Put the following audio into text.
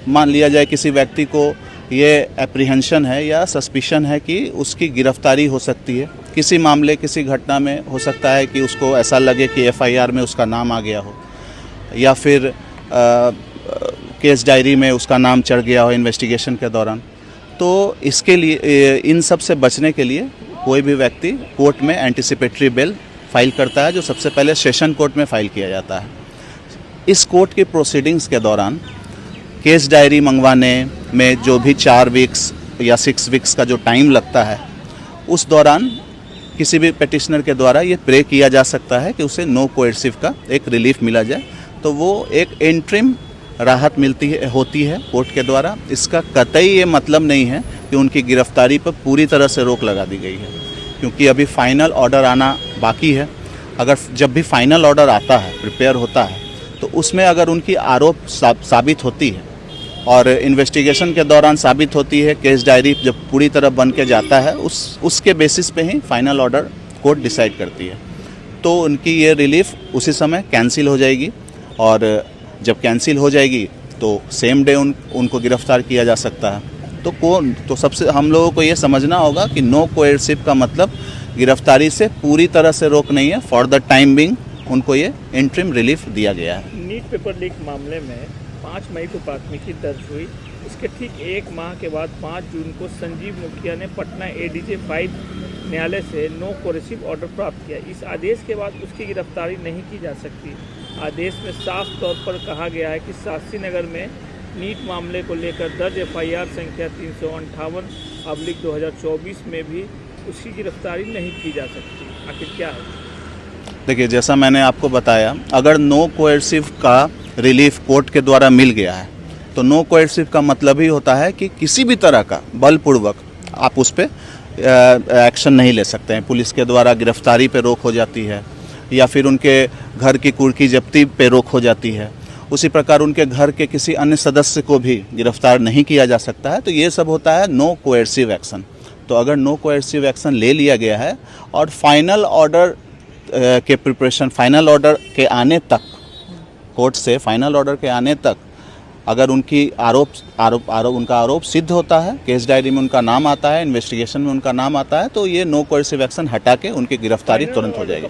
मान लिया जाए किसी व्यक्ति को ये एप्रीहेंशन है या सस्पिशन है कि उसकी गिरफ्तारी हो सकती है, किसी मामले किसी घटना में हो सकता है कि उसको ऐसा लगे कि एफआईआर में उसका नाम आ गया हो या फिर केस डायरी में उसका नाम चढ़ गया हो इन्वेस्टिगेशन के दौरान। तो इसके लिए इन सब से बचने के लिए कोई भी व्यक्ति कोर्ट में एंटिसिपेटरी बेल फाइल करता है, जो सबसे पहले सेशन कोर्ट में फाइल किया जाता है। इस कोर्ट की प्रोसीडिंग्स के दौरान केस डायरी मंगवाने में जो भी 4 वीक्स या 6 वीक्स का जो टाइम लगता है, उस दौरान किसी भी पिटिशनर के द्वारा ये प्रे किया जा सकता है कि उसे नो कोएर्सिव का एक रिलीफ मिला जाए। तो वो एक इंटरिम राहत होती है कोर्ट के द्वारा। इसका कतई ये मतलब नहीं है कि उनकी गिरफ्तारी पर पूरी तरह से रोक लगा दी गई है, क्योंकि अभी फाइनल ऑर्डर आना बाकी है। अगर जब भी फाइनल ऑर्डर आता है, प्रिपेयर होता है, तो उसमें अगर उनकी आरोप साबित होती है और इन्वेस्टिगेशन के दौरान साबित होती है, केस डायरी जब पूरी तरह बन के जाता है, उसके बेसिस पे ही फाइनल ऑर्डर कोर्ट डिसाइड करती है। तो उनकी ये रिलीफ उसी समय कैंसिल हो जाएगी और जब कैंसिल हो जाएगी तो सेम डे उनको गिरफ्तार किया जा सकता है। तो सबसे हम लोगों को ये समझना होगा कि नो कोएर्सिव का मतलब गिरफ्तारी से पूरी तरह से रोक नहीं है। फॉर द टाइम बिंग उनको ये इंटरिम रिलीफ दिया गया है। नीट पेपर लीक मामले में 5 मई को प्राथमिकी दर्ज हुई। इसके ठीक 1 माह के बाद 5 जून को संजीव मुखिया ने पटना एडीजे 5 न्यायालय से नो कोएर्सिव ऑर्डर प्राप्त किया। इस आदेश के बाद उसकी गिरफ्तारी नहीं की जा सकती। आदेश में साफ तौर पर कहा गया है कि शास्त्री नगर में नीट मामले को लेकर दर्ज एफआईआर संख्या 358/2024 में भी उसकी गिरफ्तारी नहीं की जा सकती। आखिर क्या है? देखिए, जैसा मैंने आपको बताया, अगर नो कोएर्सिव का रिलीफ कोर्ट के द्वारा मिल गया है तो नो कोएर्सिव का मतलब ही होता है कि किसी भी तरह का बलपूर्वक आप उस पर एक्शन नहीं ले सकते हैं। पुलिस के द्वारा गिरफ्तारी पे रोक हो जाती है या फिर उनके घर की कुर्की जब्ती पे रोक हो जाती है। उसी प्रकार उनके घर के किसी अन्य सदस्य को भी गिरफ्तार नहीं किया जा सकता है। तो ये सब होता है नो कोएर्सिव एक्शन। तो अगर नो कोएर्सिव एक्शन ले लिया गया है और फाइनल ऑर्डर के प्रिपरेशन, फाइनल ऑर्डर के आने तक, कोर्ट से फाइनल ऑर्डर के आने तक अगर उनकी उनका आरोप सिद्ध होता है, केस डायरी में उनका नाम आता है, इन्वेस्टिगेशन में उनका नाम आता है, तो ये नो कोएर्सिव एक्शन हटा के उनकी गिरफ्तारी तुरंत हो जाएगी।